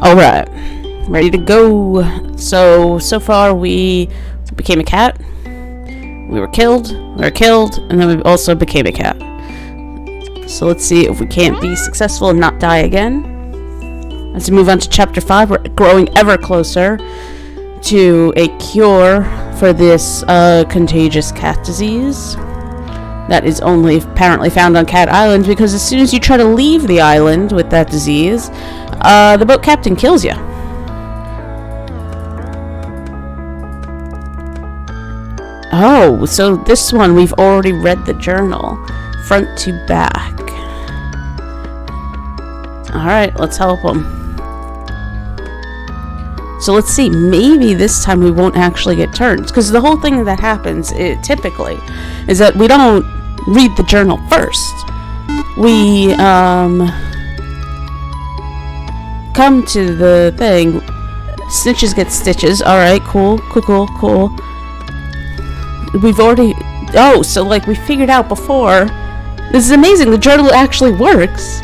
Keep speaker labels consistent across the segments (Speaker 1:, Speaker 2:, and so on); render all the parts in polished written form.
Speaker 1: Alright, ready to go. So far we became a cat, we were killed, and then we also became a cat. So let's see if we can't be successful and not die again. As we move on to chapter 5, we're growing ever closer to a cure for this contagious cat disease that is only apparently found on Cat Island, because as soon as you try to leave the island with that disease, the boat captain kills you. Oh, so this one we've already read the journal, front to back. Alright, let's help him. So let's see, maybe this time we won't actually get turns, because the whole thing that happens, typically, is that we don't read the journal first. We, come to the thing, snitches get stitches, alright, cool. We've already, so like we figured out before, this is amazing, the journal actually works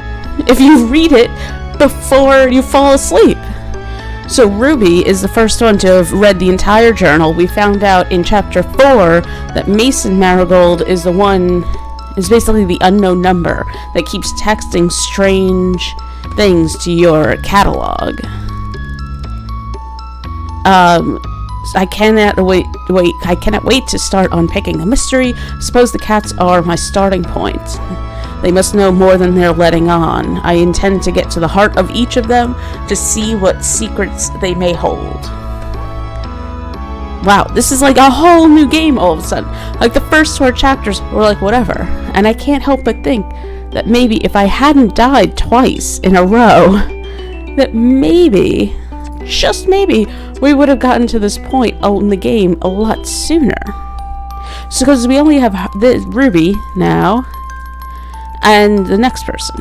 Speaker 1: if you read it before you fall asleep. So Ruby is the first one to have read the entire journal. We found out in chapter 4 that Mason Marigold is basically the unknown number that keeps texting strange things to your catalog. I cannot wait to start unpicking the mystery. Suppose the cats are my starting point. They must know more than they're letting on. I intend to get to the heart of each of them to see what secrets they may hold. Wow, this is like a whole new game all of a sudden. Like the first 4 chapters were like whatever. And I can't help but think that maybe if I hadn't died twice in a row, that maybe, just maybe, we would have gotten to this point in the game a lot sooner. So because we only have this Ruby now, and the next person.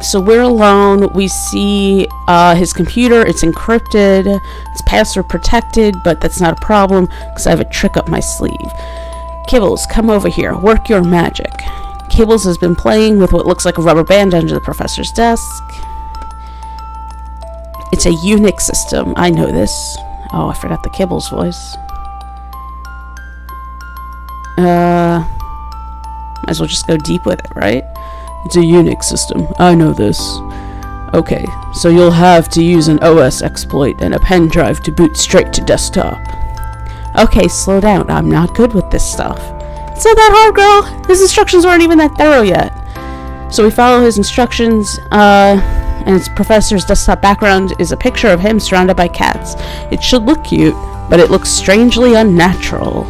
Speaker 1: So we're alone. We see his computer. It's encrypted. It's password protected, but that's not a problem because I have a trick up my sleeve. Kibbles, come over here. Work your magic. Kibbles has been playing with what looks like a rubber band under the professor's desk. It's a Unix system. I know this. Oh, I forgot the Kibbles voice. Might as well just go deep with it, right? It's a Unix system. I know this. Okay, so you'll have to use an OS exploit and a pen drive to boot straight to desktop. Okay, slow down. I'm not good with this stuff. It's not that hard, girl. His instructions weren't even that thorough yet. So we follow his instructions, and his professor's desktop background is a picture of him surrounded by cats. It should look cute, but it looks strangely unnatural.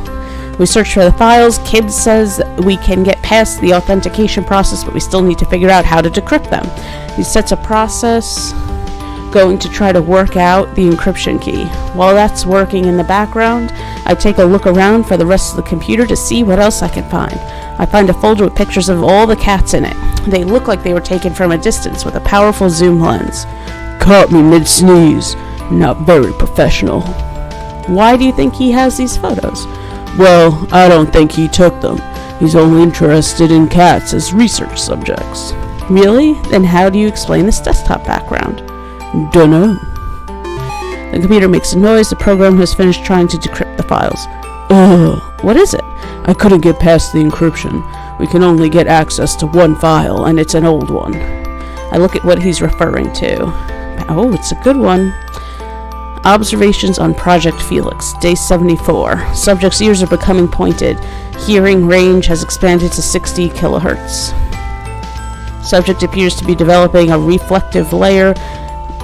Speaker 1: We search for the files. Kid says we can get past the authentication process, but we still need to figure out how to decrypt them. He sets a process going to try to work out the encryption key. While that's working in the background, I take a look around for the rest of the computer to see what else I can find. I find a folder with pictures of all the cats in it. They look like they were taken from a distance with a powerful zoom lens. Caught me mid-sneeze. Not very professional. Why do you think he has these photos? Well, I don't think he took them. He's only interested in cats as research subjects. Really? Then how do you explain this desktop background? Dunno. The computer makes a noise. The program has finished trying to decrypt the files. Ugh, what is it? I couldn't get past the encryption. We can only get access to one file, and it's an old one. I look at what he's referring to. Oh, it's a good one. Observations on Project Felix, day 74. Subject's ears are becoming pointed. Hearing range has expanded to 60 kilohertz. Subject appears to be developing a reflective layer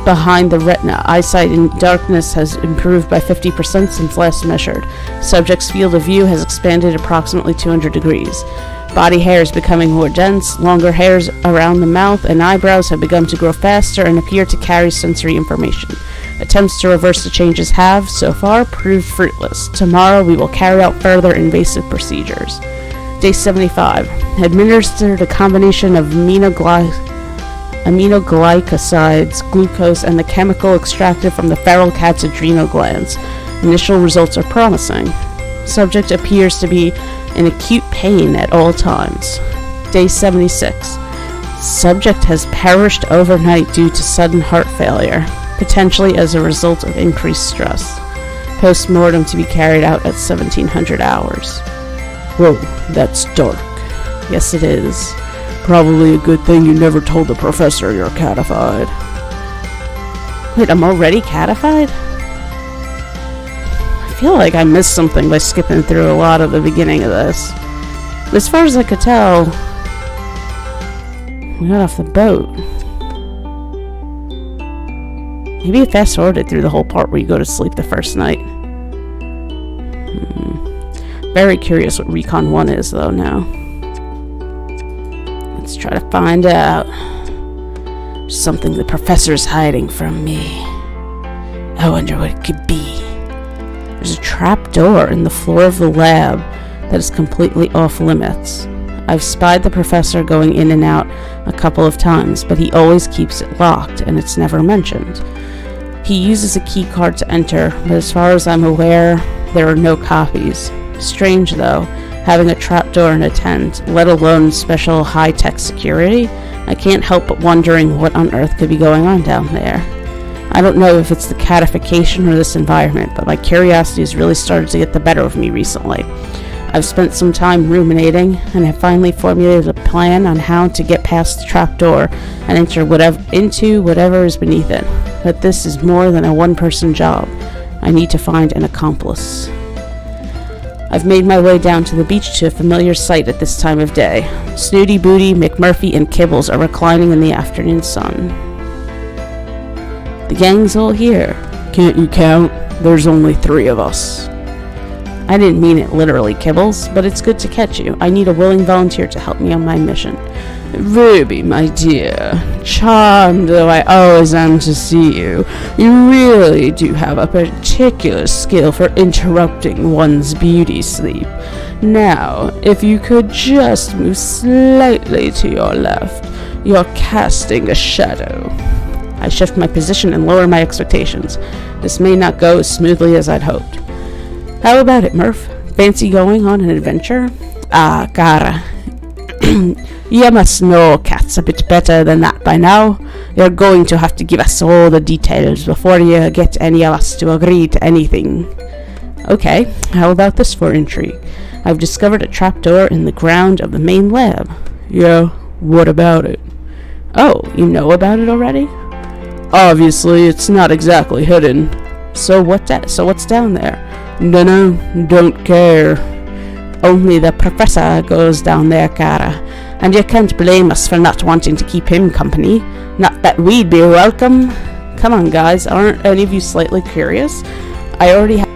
Speaker 1: behind the retina. Eyesight in darkness has improved by 50% since last measured. Subject's field of view has expanded approximately 200 degrees. Body hair is becoming more dense. Longer hairs around the mouth and eyebrows have begun to grow faster and appear to carry sensory information. Attempts to reverse the changes have, so far, proved fruitless. Tomorrow we will carry out further invasive procedures. Day 75. Administered a combination of aminoglycosides, glucose, and the chemical extracted from the feral cat's adrenal glands. Initial results are promising. Subject appears to be in acute pain at all times. Day 76. Subject has perished overnight due to sudden heart failure, potentially as a result of increased stress. Post-mortem to be carried out at 1700 hours. Whoa, that's dark. Yes, it is. Probably a good thing you never told the professor you're catified. Wait, I'm already catified? I feel like I missed something by skipping through a lot of the beginning of this. But as far as I could tell, we got off the boat. Maybe I fast-forwarded through the whole part where you go to sleep the first night. Very curious what Recon 1 is, though, now. Let's try to find out. Something the professor's hiding from me. I wonder what it could be. There's a trap door in the floor of the lab that is completely off limits. I've spied the professor going in and out a couple of times, but he always keeps it locked, and it's never mentioned. He uses a key card to enter, but as far as I'm aware, there are no copies. Strange, though, having a trapdoor in a tent, let alone special high-tech security. I can't help but wondering what on earth could be going on down there. I don't know if it's the catification or this environment, but my curiosity has really started to get the better of me recently. I've spent some time ruminating, and have finally formulated a plan on how to get past the trapdoor and enter into whatever is beneath it. But this is more than a one-person job. I need to find an accomplice. I've made my way down to the beach to a familiar sight at this time of day. Snooty Booty, McMurphy, and Kibbles are reclining in the afternoon sun. The gang's all here.
Speaker 2: Can't you count? There's only 3 of us.
Speaker 1: I didn't mean it literally, Kibbles, but it's good to catch you. I need a willing volunteer to help me on my mission.
Speaker 2: Ruby, my dear, charmed though I always am to see you, you really do have a particular skill for interrupting one's beauty sleep. Now, if you could just move slightly to your left, you're casting a shadow.
Speaker 1: I shift my position and lower my expectations. This may not go as smoothly as I'd hoped. How about it, Murph? Fancy going on an adventure?
Speaker 2: Ah, cara. You must know cats a bit better than that by now. You're going to have to give us all the details before you get any of us to agree to anything.
Speaker 1: Okay, how about this for intrigue? I've discovered a trapdoor in the ground of the main lab.
Speaker 2: Yeah, what about it?
Speaker 1: Oh, you know about it already?
Speaker 2: Obviously, it's not exactly hidden.
Speaker 1: So what's down there?
Speaker 2: Dunno, don't care.
Speaker 1: Only the professor goes down there, cara. And you can't blame us for not wanting to keep him company. Not that we'd be welcome. Come on, guys, aren't any of you slightly curious? I already have